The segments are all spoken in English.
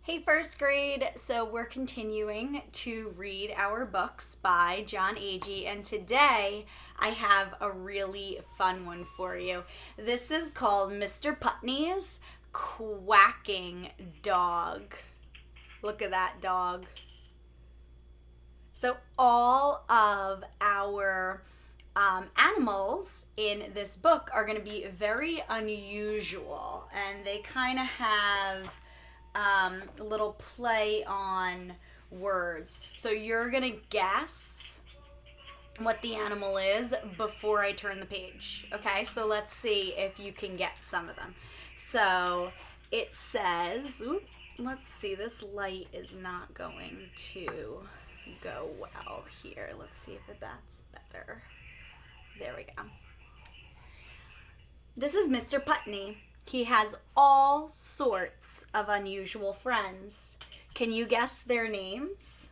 Hey, first grade. So, we're continuing to read our books by John Agee, and today I have a really fun one for you. This is called Mr. Putney's Quacking Dog. Look at that dog. So, all of our animals in this book are going to be very unusual, and they kind of have a little play on words. So you're gonna guess what the animal is before I turn the page. Okay, so let's see if you can get some of them. So it says, let's see, this light is not going to go well here. Let's see if that's better. There we go. This is Mr. Putney. He has all sorts of unusual friends. Can you guess their names?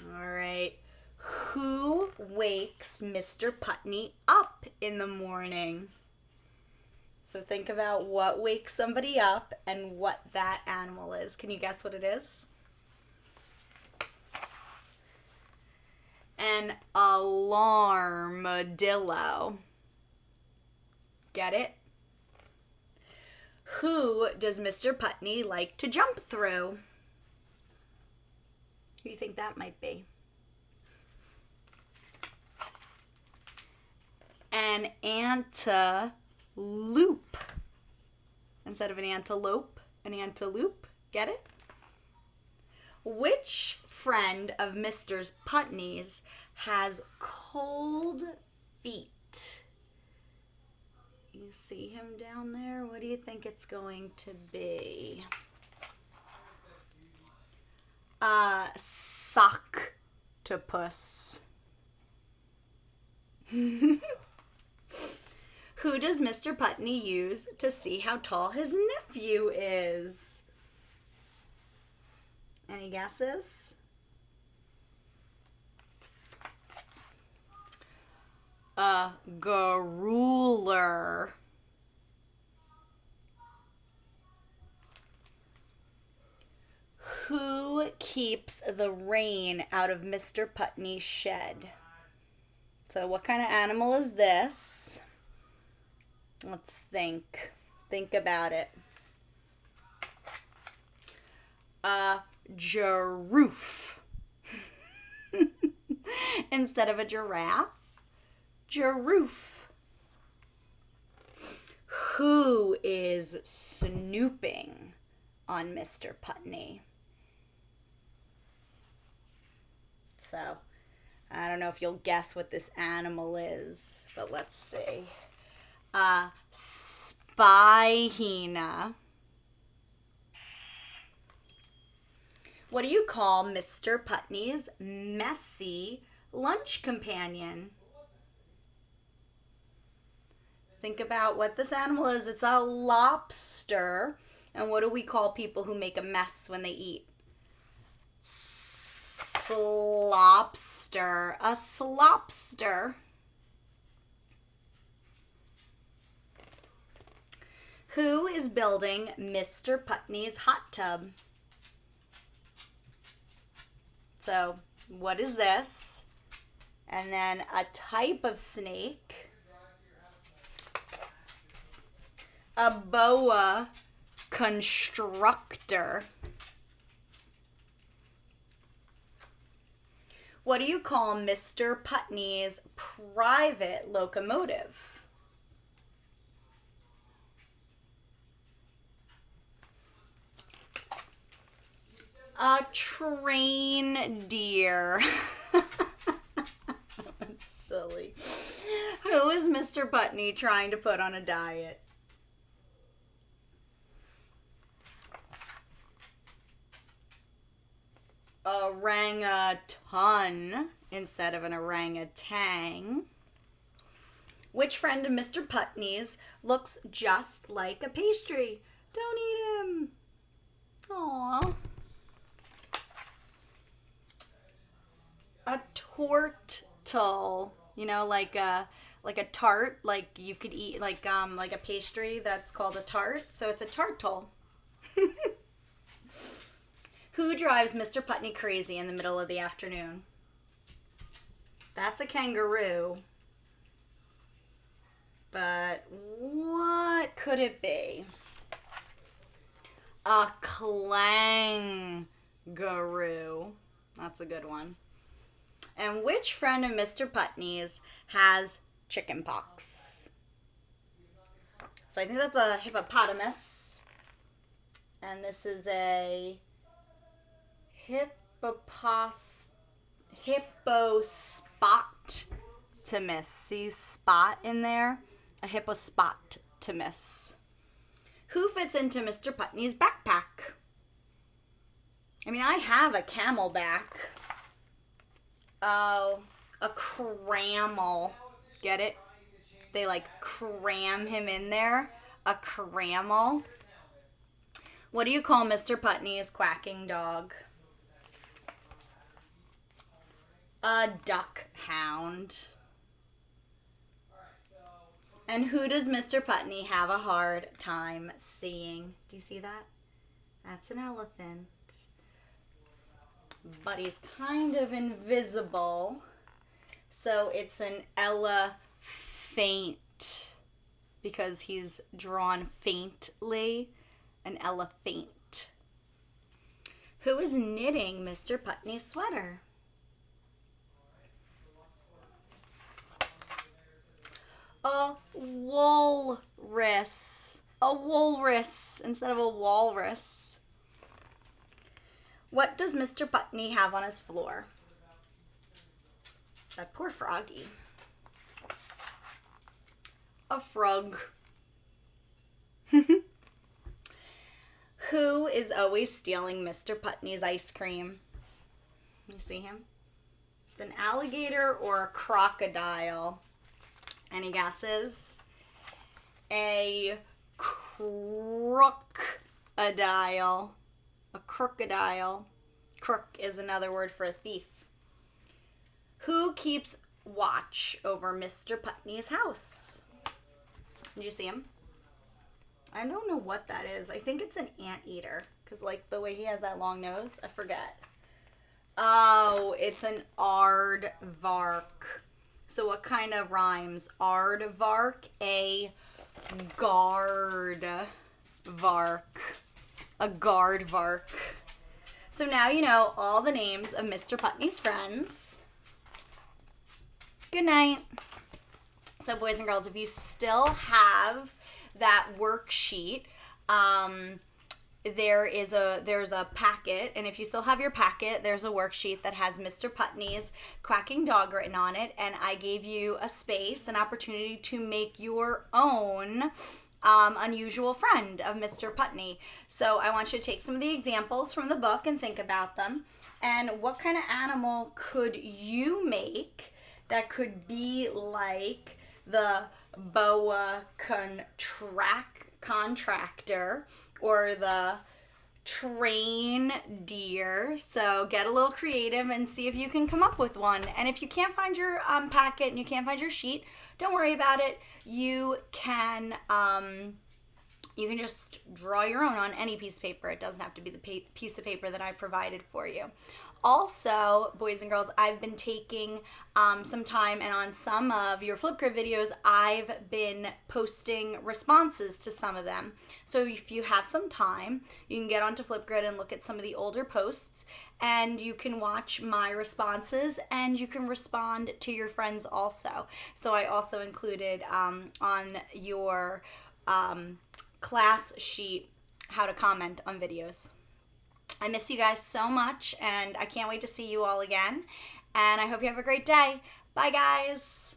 All right. Who wakes Mr. Putney up in the morning? So think about what wakes somebody up and what that animal is. Can you guess what it is? An alarmadillo. Get it? Who does Mr. Putney like to jump through? Who do you think that might be? An antelope. Instead of an antelope, an antelope. Get it? Which friend of Mr. Putney's has cold feet? You see him down there? What do you think it's going to be? Socktopus. Who does Mr. Putney use to see how tall his nephew is? Any guesses? A garuler. Who keeps the rain out of Mr. Putney's shed? So what kind of animal is this? Let's think. Think about it. A giraffe. Instead of a giraffe, giraffe. Who is snooping on Mr. Putney? So, I don't know if you'll guess what this animal is, but let's see. Spy hyena. What do you call Mr. Putney's messy lunch companion? Think about what this animal is. It's a lobster. And what do we call people who make a mess when they eat? Slopster. A slopster. Who is building Mr. Putney's hot tub? So, what is this? And then a type of snake. A boa constrictor. What do you call Mr. Putney's private locomotive? A train deer. That's silly. Who is Mr. Putney trying to put on a diet? Orangutan instead of an orangutan. Which friend of Mr. Putney's looks just like a pastry? Don't eat him. Aww. A tortle, like a like a tart, like you could eat like a pastry that's called a tart. So it's a tartle. Who drives Mr. Putney crazy in the middle of the afternoon? That's a kangaroo. But what could it be? A clangaroo. That's a good one. And which friend of Mr. Putney's has chicken pox? So I think that's a hippopotamus. And this is a hippospotamus. See spot in there? A hippospotamus. Who fits into Mr. Putney's backpack? I mean, I have a camelback. Oh, a cramel. Get it? They like cram him in there. A cramel. What do you call Mr. Putney's quacking dog? A duck hound. And who does Mr. Putney have a hard time seeing? Do you see that? That's an elephant. But he's kind of invisible. So it's an elephant because he's drawn faintly. An elephant. Who is knitting Mr. Putney's sweater? A walrus. A walrus instead of a walrus. What does Mr. Putney have on his floor? That poor froggy. A frog. Who is always stealing Mr. Putney's ice cream? You see him? It's an alligator or a crocodile. Any guesses? A crocodile. A crocodile. Crook is another word for a thief. Who keeps watch over Mr. Putney's house? Did you see him? I don't know what that is. I think it's an anteater. Because like the way he has that long nose, I forget. Oh, it's an aardvark. So what kind of rhymes? Aardvark, a guardvark. A guardvark. So now you know all the names of Mr. Putney's friends. Good night. So boys and girls, if you still have that worksheet, there's a packet, and if you still have your packet, there's a worksheet that has Mr. Putney's quacking dog written on it, and I gave you a space, an opportunity to make your own unusual friend of Mr. Putney. So I want you to take some of the examples from the book and think about them, and what kind of animal could you make that could be like the boa contractor or the train deer. So get a little creative and see if you can come up with one. And if you can't find your packet and you can't find your sheet, don't worry about it. You can just draw your own on any piece of paper. It doesn't have to be the piece of paper that I provided for you. Also, boys and girls, I've been taking some time, and on some of your Flipgrid videos, I've been posting responses to some of them. So if you have some time, you can get onto Flipgrid and look at some of the older posts, and you can watch my responses, and you can respond to your friends also. So I also included on your class sheet how to comment on videos. I miss you guys so much, and I can't wait to see you all again. And I hope you have a great day. Bye, guys.